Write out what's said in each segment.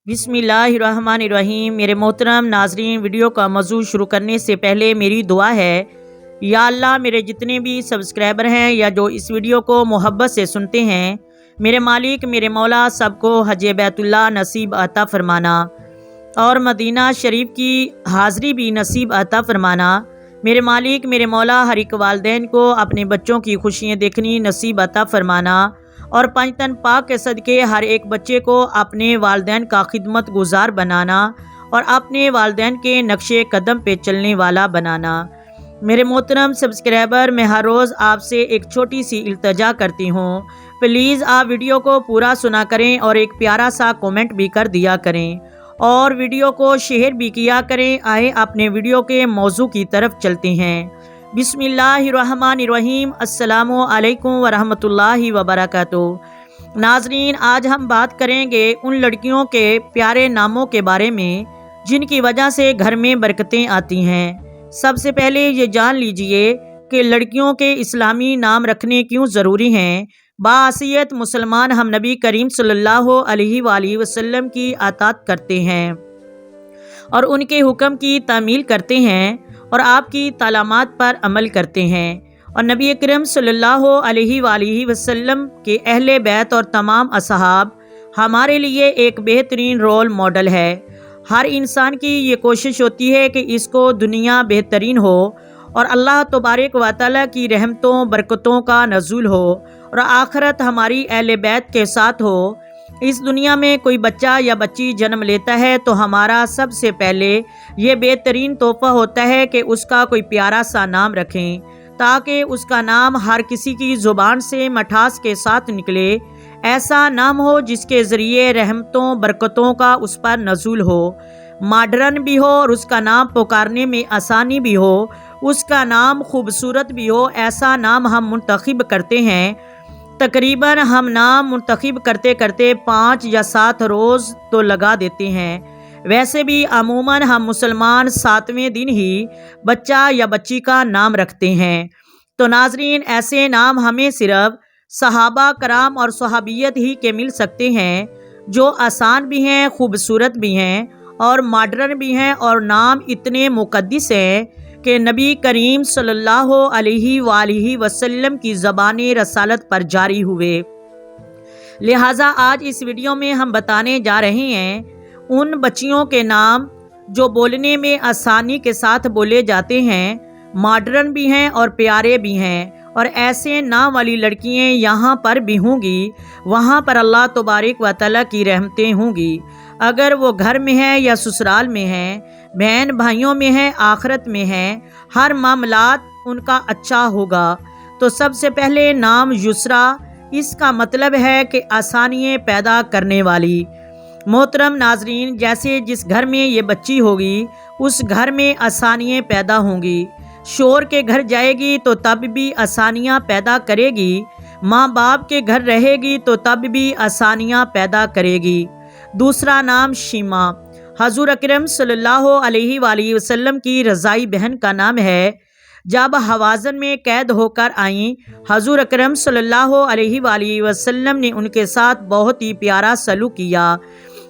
बिस्मिल्लाहिर्रहमानिर्रहीम। मेरे मोहतरम नाजरीन, वीडियो का मौजू शुरू करने से पहले मेरी दुआ है, या अल्लाह मेरे जितने भी सब्सक्राइबर हैं या जो इस वीडियो को मोहब्बत से सुनते हैं, मेरे मालिक मेरे मौला सबको हज बैतुल्लाह नसीब अता फरमाना और मदीना शरीफ की हाज़री भी नसीब अता फरमाना। मेरे मालिक मेरे मौला हर एक वालदैन को अपने बच्चों की खुशियाँ देखनी नसीब अता फरमाना और पंजतन पाक के सदके हर एक बच्चे को अपने वालदैन का खिदमत गुजार बनाना और अपने वालदैन के नक्शे कदम पे चलने वाला बनाना। मेरे मोहतरम सब्सक्राइबर, मैं हर रोज़ आपसे एक छोटी सी इल्तजा करती हूँ, प्लीज़ आप वीडियो को पूरा सुना करें और एक प्यारा सा कमेंट भी कर दिया करें और वीडियो को शेयर भी किया करें। आए अपने वीडियो के मौजू की तरफ चलते हैं। बिस्मिल्लाहिर्रहमानिर्रहीम। अस्सलामु अलैकुम वरहमतुल्लाहि वबरकातुहू। नाजरीन, आज हम बात करेंगे उन लड़कियों के प्यारे नामों के बारे में जिनकी वजह से घर में बरकतें आती हैं। सबसे पहले ये जान लीजिए कि लड़कियों के इस्लामी नाम रखने क्यों ज़रूरी हैं। बाअसियत मुसलमान हम नबी करीम सल्लल्लाहु अलैहि वसल्लम की अताअत करते हैं और उनके हुक्म की तामील करते हैं और आपकी तालीमात पर अमल करते हैं और नबी अकरम सल्लल्लाहु अलैहि वसल्लम के अहले बैत और तमाम असहाब हमारे लिए एक बेहतरीन रोल मॉडल है। हर इंसान की ये कोशिश होती है कि इसको दुनिया बेहतरीन हो और अल्लाह तबारक व तआला की रहमतों बरकतों का नज़ूल हो और आखिरत हमारी अहले बैत के साथ हो। इस दुनिया में कोई बच्चा या बच्ची जन्म लेता है तो हमारा सबसे पहले ये बेहतरीन तोहफ़ा होता है कि उसका कोई प्यारा सा नाम रखें ताकि उसका नाम हर किसी की ज़ुबान से मिठास के साथ निकले। ऐसा नाम हो जिसके ज़रिए रहमतों बरकतों का उस पर नज़ूल हो, मॉडर्न भी हो और उसका नाम पुकारने में आसानी भी हो, उसका नाम खूबसूरत भी हो। ऐसा नाम हम मुंतखब करते हैं। तकरीबन हम नाम मुंतखब करते करते 5 या 7 रोज़ तो लगा देते हैं। वैसे भी अमूमन हम मुसलमान 7वें दिन ही बच्चा या बच्ची का नाम रखते हैं। तो नाजरीन, ऐसे नाम हमें सिर्फ सहाबा कराम और सहाबियत ही के मिल सकते हैं जो आसान भी हैं, खूबसूरत भी हैं और मॉडर्न भी हैं और नाम इतने मुक़द्दस हैं कि नबी करीम सल्लल्लाहु अलैहि वसल्लम की ज़बान रसालत पर जारी हुए। लिहाजा आज इस वीडियो में हम बताने जा रहे हैं उन बच्चियों के नाम जो बोलने में आसानी के साथ बोले जाते हैं, मॉडर्न भी हैं और प्यारे भी हैं और ऐसे नाम वाली लड़कियां यहाँ पर भी होंगी, वहाँ पर अल्लाह तबारक व तआला की रहमतें होंगी। अगर वो घर में है या ससुराल में है, बहन भाइयों में है, आखिरत में है, हर मामलात उनका अच्छा होगा। तो सबसे पहले नाम युसरा, इसका मतलब है कि आसानियाँ पैदा करने वाली। मोहतरम नाजरीन, जैसे जिस घर में ये बच्ची होगी उस घर में आसानियाँ पैदा होंगी। शोर के घर जाएगी तो तब भी आसानियाँ पैदा करेगी, माँ बाप के घर रहेगी तो तब भी आसानियाँ पैदा करेगी। दूसरा नाम शीमा, हजूर अकरम सल्लल्लाहु अलैहि वसल्लम की रज़ाई बहन का नाम है। जब हवाज़न में कैद होकर आईं, हजूर अकरम सल्लल्लाहु अलैहि वसल्लम ने उनके साथ बहुत ही प्यारा सलूक किया,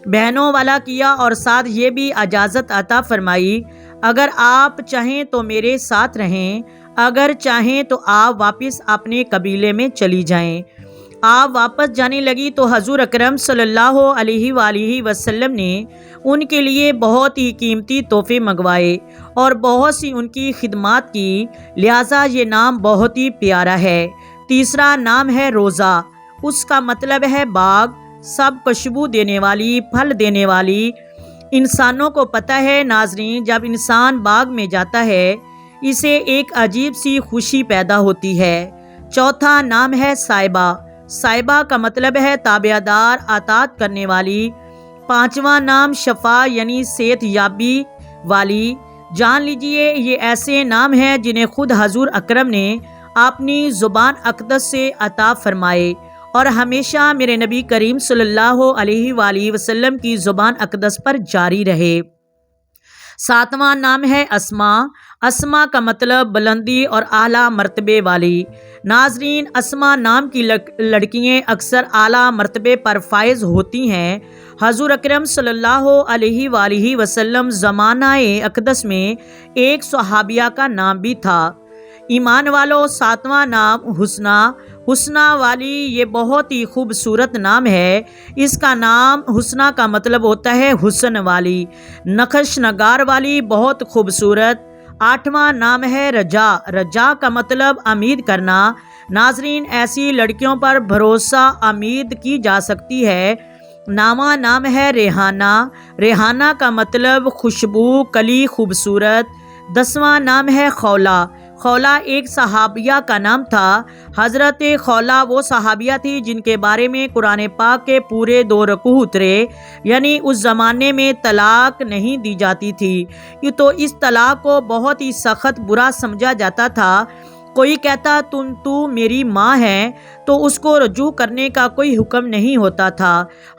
बहनों वाला किया और साथ ये भी इजाज़त अता फरमाई, अगर आप चाहें तो मेरे साथ रहें, अगर चाहें तो आप वापस अपने कबीले में चली जाएं। आप वापस जाने लगी तो हजूर अकरम सल्लल्लाहु अलैहि वसल्लम ने उनके लिए बहुत ही कीमती तोहफे मंगवाए और बहुत सी उनकी खिदमत की, लिहाजा ये नाम बहुत ही प्यारा है। तीसरा नाम है रोज़ा, उसका मतलब है बाग, सब खुशबू देने वाली, फल देने वाली। इंसानों को पता है नाजरीन, जब इंसान बाग में जाता है इसे एक अजीब सी खुशी पैदा होती है। चौथा नाम है साइबा, साइबा का मतलब है ताबेदार, अताअत करने वाली। पांचवा नाम शफा यानी सेहत याबी वाली। जान लीजिए ये ऐसे नाम हैं जिन्हें खुद हजूर अकरम ने अपनी ज़ुबान अक़दस से अता फरमाए और हमेशा मेरे नबी करीम सल्लल्लाहु अलैहि वसल्लम की ज़ुबान अक़दस पर जारी रहे। सातवां नाम है अस्मा, अस्मा का मतलब बुलंदी और आला मर्तबे वाली। नाजरीन, अस्मा नाम की लड़कियां अक्सर आला मर्तबे पर फायज होती हैं। حضور اکرم صلی اللہ علیہ وآلہ وسلم زمانہ اقدس میں ایک صحابیہ کا نام بھی تھا۔ ایمان والو، ساتواں نام حسنہ والی، یہ بہت ہی خوبصورت نام ہے۔ اس کا نام حسنہ کا مطلب ہوتا ہے حسن والی، نقش نگار والی، بہت خوبصورت۔ آٹھواں نام ہے رجا کا مطلب امید کرنا۔ ناظرین، ایسی لڑکیوں پر بھروسہ امید کی جا سکتی ہے۔ نامہ نام ہے ریحانہ کا مطلب خوشبو، کلی، خوبصورت۔ 10واں نام ہے خولہ ایک صحابیہ کا نام تھا۔ حضرت خولہ وہ صحابیہ تھی جن کے بارے میں قرآن پاک کے پورے 2 رکوع اترے، یعنی اس زمانے میں طلاق نہیں دی جاتی تھی، یہ تو اس طلاق کو بہت ہی سخت برا سمجھا جاتا تھا۔ کوئی کہتا تو میری ماں ہے تو اس کو رجوع کرنے کا کوئی حکم نہیں ہوتا تھا۔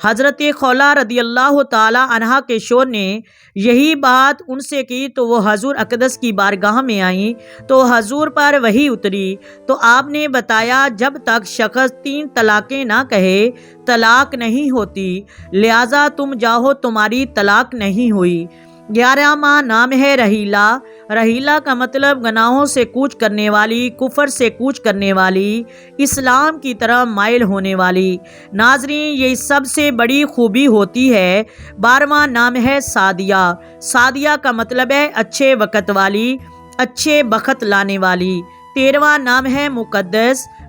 حضرت خولہ رضی اللہ تعالی عنہا کے شوہر نے یہی بات ان سے کی تو وہ حضور اقدس کی بارگاہ میں آئیں تو حضور پر وحی اتری تو آپ نے بتایا جب تک شخص 3 طلاقیں نہ کہے طلاق نہیں ہوتی، لہٰذا تم جاؤ، تمہاری طلاق نہیں ہوئی۔ 11واں نام ہے رحیلہ کا مطلب گناہوں سے کوچ کرنے والی، کفر سے کوچ کرنے والی، اسلام کی طرف مائل ہونے والی۔ ناظرین، یہ سب سے بڑی خوبی ہوتی ہے۔ 12واں نام ہے سعدیہ کا مطلب ہے اچھے وقت والی، اچھے بخت لانے والی۔ 13واں نام ہے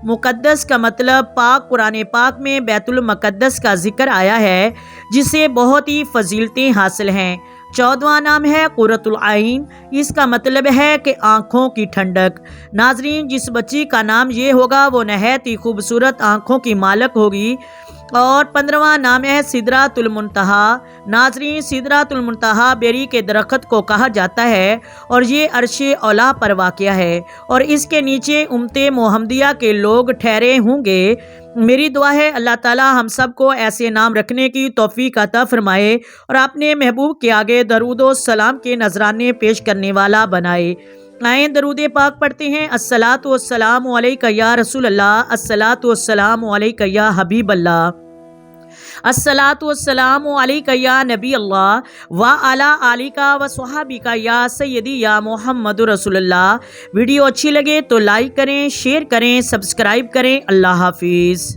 مقدس کا مطلب پاک، قرآن پاک میں بیت المقدس کا ذکر آیا ہے جسے بہت ہی فضیلتیں حاصل ہیں۔ 14واں نام ہے قرۃ العین، اس کا مطلب ہے کہ آنکھوں کی ٹھنڈک۔ ناظرین، جس بچی کا نام یہ ہوگا وہ نہایت ہی خوبصورت آنکھوں کی مالک ہوگی۔ اور 15واں نام ہے سدرۃ المنتہا۔ ناظرین، سدرۃ المنتہا بیری کے درخت کو کہا جاتا ہے اور یہ عرش اولا پر واقع ہے اور اس کے نیچے امت محمدیہ کے لوگ ٹھہرے ہوں گے۔ میری دعا ہے اللہ تعالی ہم سب کو ایسے نام رکھنے کی توفیق عطا فرمائے اور اپنے محبوب کے آگے درود و سلام کے نذرانے پیش کرنے والا بنائے۔ آئیں درود پاک پڑھتے ہیں۔ الصلاۃ والسلام علیک یا رسول اللہ، الصلاۃ والسلام علیک یا حبیب اللہ، الصلاۃ والسلام علیک یا نبی اللہ وعلی آلک وصحابک یا سیدی یا محمد رسول اللہ۔ ویڈیو اچھی لگے تو لائک کریں، شیئر کریں، سبسکرائب کریں۔ اللہ حافظ۔